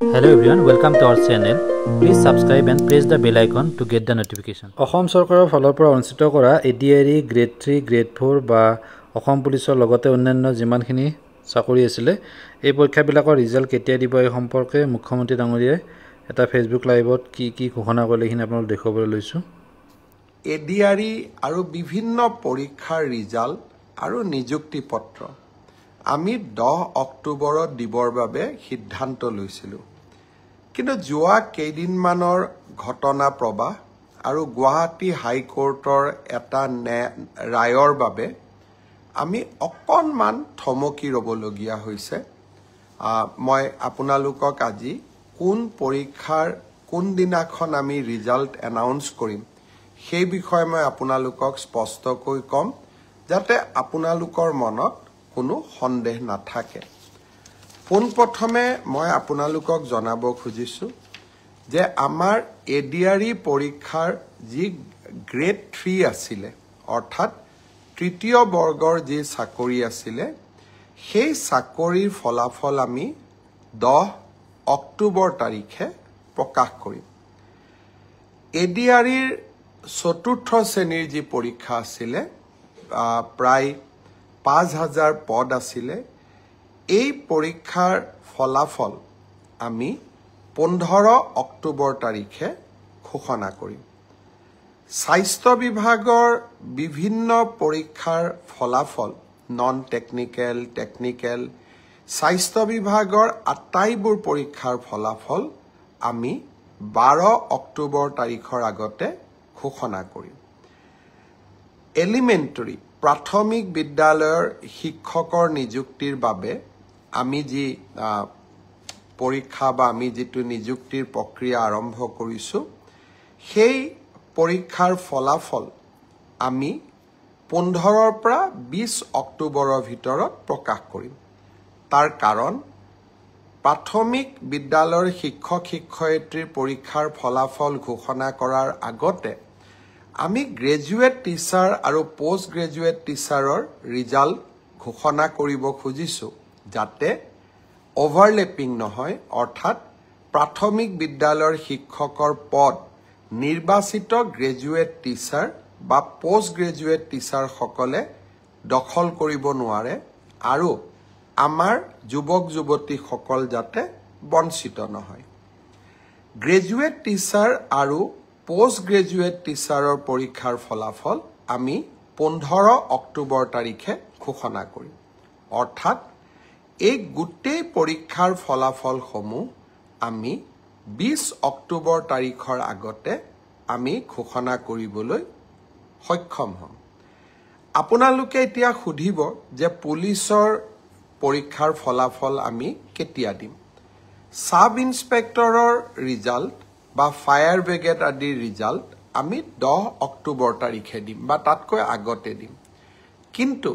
Hello everyone, welcome to our channel. Please subscribe and press the bell icon to get the notification. Assam চৰকাৰৰ ফালৰ পৰা অনুষ্ঠিত কৰা ADRE grade 3, grade 4 বা অসম পুলিচৰ লগতে অন্যান্য যিমানখিনি চাকৰি আছিল এই পৰীক্ষাবিলাকৰ ৰিজাল্ট কেতিয়া দিব এই সম্পৰ্কে মুখ্যমন্ত্ৰী ডাঙৰীয়াই এটা ফেসবুক লাইভত কি ঘোষণা কৰিলে হিন আপোনালোক দেখবলৈ লৈছো। ADRE আৰু বিভিন্ন পৰীক্ষাৰ ৰিজাল্ট আৰু নিযুক্তি পত্ৰ আমি 10 অক্টোবৰত দিবৰ বাবে সিদ্ধান্ত লৈছিলো। কিন্তু যোৱা কেইদিনমানৰ ঘটনা প্ৰবাহ আৰু গুৱাহাটী হাইকোৰ্টৰ এটা ৰায়ৰ বাবে আমি অকণমান থমকি ৰবলগীয়া হৈছে। মই আপোনালোকক আজি কোন পৰীক্ষাৰ কোন দিনাখন আমি ৰিজাল্ট এনাউন্স কৰিম সেই বিষয়ে মই আপোনালোকক স্পষ্টকৈ কম যাতে আপোনালোকৰ মনত কোনো সন্দেহ নাথাকে। পোনপ্ৰথমে মই আপোনালোকক জনাব খুজিছো যে আমাৰ ADRE পৰীক্ষাৰ যি গ্ৰেড 3 আছিল অৰ্থাৎ তৃতীয় বৰ্গৰ যি চাকৰি আছিল সেই চাকৰিৰ ফলাফল আমি 10 অক্টোবৰ তাৰিখে প্ৰকাশ কৰিম। ADREৰ চতুৰ্থ শ্ৰেণীৰ যি পৰীক্ষা আছিল প্ৰায় 5000 পদ আছিল এই পৰীক্ষাৰ ফলাফল আমি 15 অক্টোবৰ তাৰিখে ঘোষণা কৰিম। স্বাস্থ্য বিভাগৰ বিভিন্ন পৰীক্ষাৰ ফলাফল নন টেকনিক্যাল টেকনিক্যাল স্বাস্থ্য বিভাগৰ আটাইবোৰ পৰীক্ষাৰ ফলাফল আমি 12 অক্টোবৰ তাৰিখৰ আগতে ঘোষণা কৰিম। এলিমেন্টাৰী প্ৰাথমিক বিদ্যালয়ৰ শিক্ষকৰ নিযুক্তিৰ বাবে আমি যি পৰীক্ষা বা আমি যেটো নিযুক্তিৰ প্ৰক্ৰিয়া আৰম্ভ কৰিছো সেই পৰীক্ষাৰ ফলাফল আমি 15ৰ পৰা 20 অক্টোবৰৰ ভিতৰত প্ৰকাশ কৰিম। তাৰ কাৰণ প্ৰাথমিক বিদ্যালয়ৰ শিক্ষক শিক্ষয়িত্ৰীৰ পৰীক্ষাৰ ফলাফল ঘোষণা কৰাৰ আগতে আমি গ্ৰেজুৱেট টিচাৰ আৰু পোষ্ট গ্ৰেজুৱেট টিচাৰৰ ৰিজাল্ট ঘোষণা কৰিব খুজিছো যাতে ওভাৰলেপিং নহয় অৰ্থাৎ প্ৰাথমিক বিদ্যালয়ৰ শিক্ষকৰ পদ নিৰ্বাচিত গ্ৰেজুৱেট টিচাৰ বা পোষ্ট গ্ৰেজুৱেট টিচাৰ সকলে দখল কৰিব নোৱাৰে আৰু আমাৰ যুৱক যুৱতী সকল যাতে বঞ্চিত নহয়। গ্ৰেজুৱেট টিচাৰ আৰু পোষ্ট গ্ৰেজুৱেট টিচাৰৰ পৰীক্ষাৰ ফলাফল আমি 15 অক্টোবৰ তাৰিখে ঘোষণা কৰিম। অৰ্থাৎ এই গোটেই পৰীক্ষাৰ ফলাফলসমূহ আমি 20 অক্টোবৰ তাৰিখৰ আগতে আমি ঘোষণা কৰিবলৈ সক্ষম হ'ম। আপোনালোকে এতিয়া সুধিব যে পুলিচৰ পৰীক্ষাৰ ফলাফল আমি কেতিয়া দিম। সাব ইন্সপেক্টৰৰ ৰিজাল্ট বা ফায়াৰ ব্ৰিগেড আদিৰ ৰিজাল্ট আমি 10 অক্টোবৰ তাৰিখে দিম বা তাতকৈ আগতে দিম। কিন্তু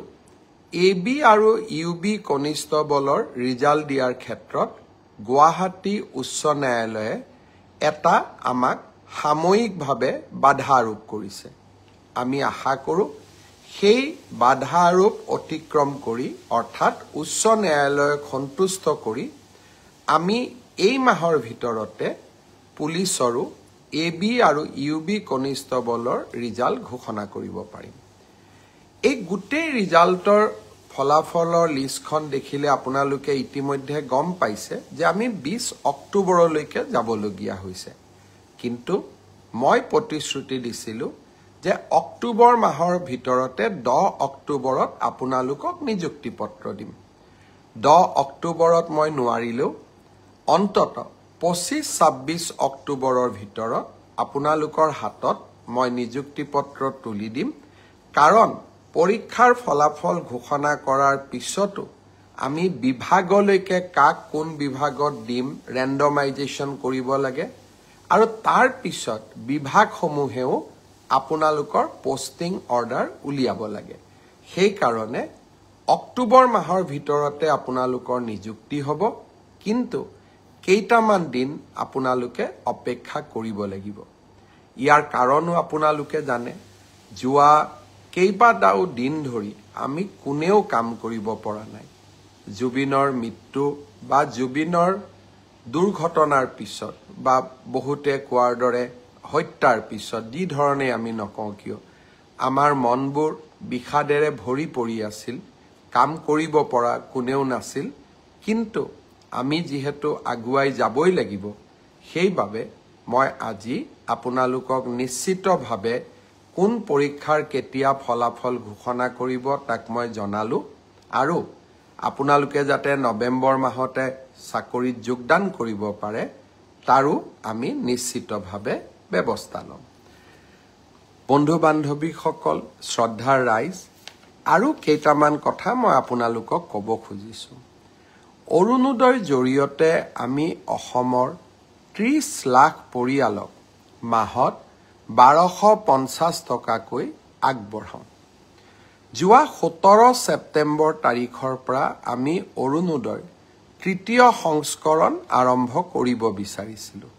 AB আৰু UB কনিষ্টবলৰ ৰিজাল্ট দিয়াৰ ক্ষেত্ৰত গুৱাহাটী উচ্চ ন্যায়ালয়ে এটা আমাক সাময়িকভাৱে বাধা আৰোপ কৰিছে। আমি আশা কৰো সেই বাধা আৰোপ অতিক্ৰম কৰি অৰ্থাৎ উচ্চ ন্যায়ালয়ক সন্তুষ্ট কৰি আমি এই মাহৰ ভিতৰতে পুলিচৰো AB আৰু UB কনিষ্টবলৰ ৰিজাল্ট ঘোষণা কৰিব পাৰিম। এই গোটেই ৰিজাল্টৰ ফলাফলৰ লিষ্টখন দেখিলে আপোনালোকে ইতিমধ্যে গম পাইছে যে আমি 20 অক্টোবৰলৈকে যাবলগীয়া হৈছে। কিন্তু মই প্ৰতিশ্ৰুতি দিছিলো যে অক্টোবৰ মাহৰ ভিতৰতে 10 অক্টোবৰত আপোনালোকক নিযুক্তি পত্ৰ দিম। 10 অক্টোবৰত মই নোৱাৰিলো অন্তত 25-26 অক্টোবৰৰ ভিতৰত আপোনালোকৰ হাতত মই নিযুক্তি পত্ৰ তুলি দিম। কাৰণ পৰীক্ষাৰ ফলাফল ঘোষণা কৰাৰ পিছতো আমি বিভাগলৈকে কাক কোন বিভাগত দিম ৰেণ্ডমাইজেশ্যন কৰিব লাগে আৰু তাৰ পিছত বিভাগসমূহেও আপোনালোকৰ পোষ্টিং অৰ্ডাৰ উলিয়াব লাগে। সেই কাৰণে অক্টোবৰ মাহৰ ভিতৰতে আপোনালোকৰ নিযুক্তি হ'ব। কিন্তু কেইটামান দিন আপোনালোকে অপেক্ষা কৰিব লাগিব। ইয়াৰ কাৰণো আপোনালোকে জানে যোৱা কেইবাটাও দিন ধৰি আমি কোনেও কাম কৰিব পৰা নাই। জুবিনৰ মৃত্যু বা জুবিনৰ দুৰ্ঘটনাৰ পিছত বা বহুতে কোৱাৰ দৰে হত্যাৰ পিছত যি ধৰণে আমি নকওঁ কিয় আমাৰ মনবোৰ বিষাদেৰে ভৰি পৰি আছিল, কাম কৰিব পৰা কোনেও নাছিল, কিন্তু আমি যিহেতু আগুৱাই যাবই লাগিব, সেইবাবে মই আজি আপোনালোকক নিশ্চিতভাৱে কোন পৰীক্ষাৰ কেতিয়া ফলাফল ঘোষণা কৰিব তাক মই জনালো, আৰু আপোনালোকে যাতে নৱেম্বৰ মাহতে চাকৰিত যোগদান কৰিব পাৰে তাৰো আমি নিশ্চিতভাৱে ব্যৱস্থা ল'ম। বন্ধু বান্ধৱীসকল, শ্ৰদ্ধাৰ ৰাইজ, আৰু কেইটামান কথা মই আপোনালোকক ক'ব খুজিছো। অৰুণোদয়ৰ জৰিয়তে আমি অসমৰ 30 লাখ পৰিয়ালক মাহত 1250 টকাকৈ আগবঢ়াওঁ। যোৱা 17 ছেপ্টেম্বৰ তাৰিখৰ পৰা আমি অৰুণোদয় তৃতীয় সংস্কৰণ আৰম্ভ কৰিব বিচাৰিছিলোঁ।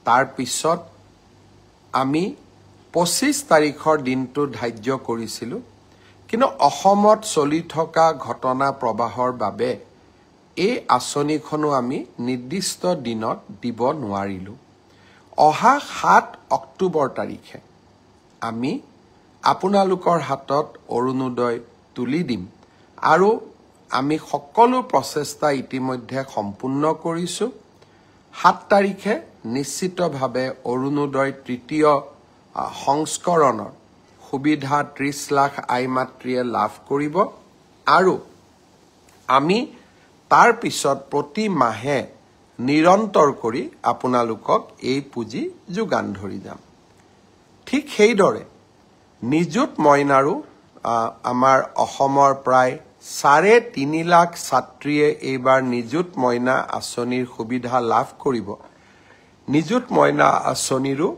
তাৰ পিছত আমি 25 তাৰিখৰ দিনটো ধাৰ্য কৰিছিলোঁ, কিন্তু অসমত চলি থকা ঘটনা প্ৰবাহৰ বাবে এই আঁচনিখনো আমি নিৰ্দিষ্ট দিনত দিব নোৱাৰিলোঁ। অহা 7 অক্টোবৰ তাৰিখে আমি আপোনালোকৰ হাতত অৰুণোদয় তুলি দিম, আৰু আমি সকলো প্ৰচেষ্টা ইতিমধ্যে সম্পূৰ্ণ কৰিছোঁ। 7 তাৰিখে নিশ্চিতভাৱে অৰুণোদয় তৃতীয় সংস্কৰণৰ সুবিধা 30 লাখ আই মাতৃয়ে লাভ কৰিব, আৰু আমি তাৰ পিছত প্ৰতি মাহে নিৰন্তৰ কৰি আপোনালোকক এই পুঁজি যোগান ধৰি যাম। ঠিক সেইদৰে নিযুত মইনাৰো আমাৰ অসমৰ প্ৰায় 3.5 লাখ ছাত্ৰীয়ে এইবাৰ নিযুত মইনা আঁচনিৰ সুবিধা লাভ কৰিব। নিযুত মইনা আঁচনিৰো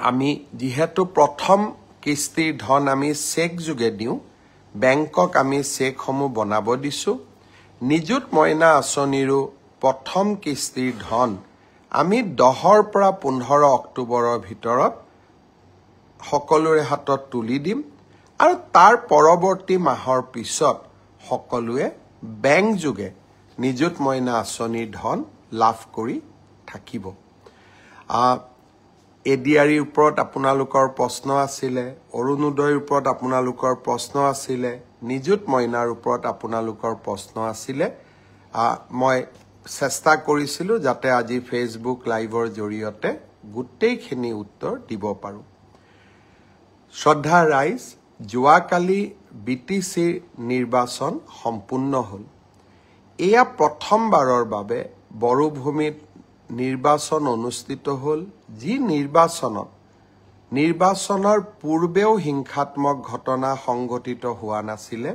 আমি যিহেতু প্ৰথম কিস্তিৰ ধন আমি চেক যোগে দিওঁ, বেংকক আমি চেকসমূহ বনাব দিছোঁ। নিযুত মইনা আঁচনিৰো প্ৰথম কিস্তিৰ ধন আমি 10 পৰা 15 অক্টোবৰৰ ভিতৰত সকলোৰে হাতত তুলি দিম, আৰু তাৰ পৰৱৰ্তী মাহৰ পিছত সকলোৱে বেংক যোগে নিযুত মইনা আঁচনিৰ ধন লাভ কৰি থাকিব। এডিআৰিৰ ওপৰত আপোনালোকৰ প্ৰশ্ন আছিলে, অৰুণোদয়ৰ ওপৰত আপোনালোকৰ প্ৰশ্ন আছিলে, নিযুত মইনাৰ ওপৰত আপোনালোকৰ প্ৰশ্ন আছিলে। মই চেষ্টা কৰিছিলোঁ যাতে আজি ফেচবুক লাইভৰ জৰিয়তে গোটেইখিনি উত্তৰ দিব পাৰোঁ। শ্ৰদ্ধা ৰাইজ, যোৱাকালি BTCৰ নিৰ্বাচন সম্পূৰ্ণ হ'ল। এয়া প্ৰথমবাৰৰ বাবে বড়োভূমিত নিৰ্বাচন অনুষ্ঠিত হ'ল, যি নিৰ্বাচনৰ পূৰ্বেও হিংসাত্মক ঘটনা সংঘটিত হোৱা নাছিলে।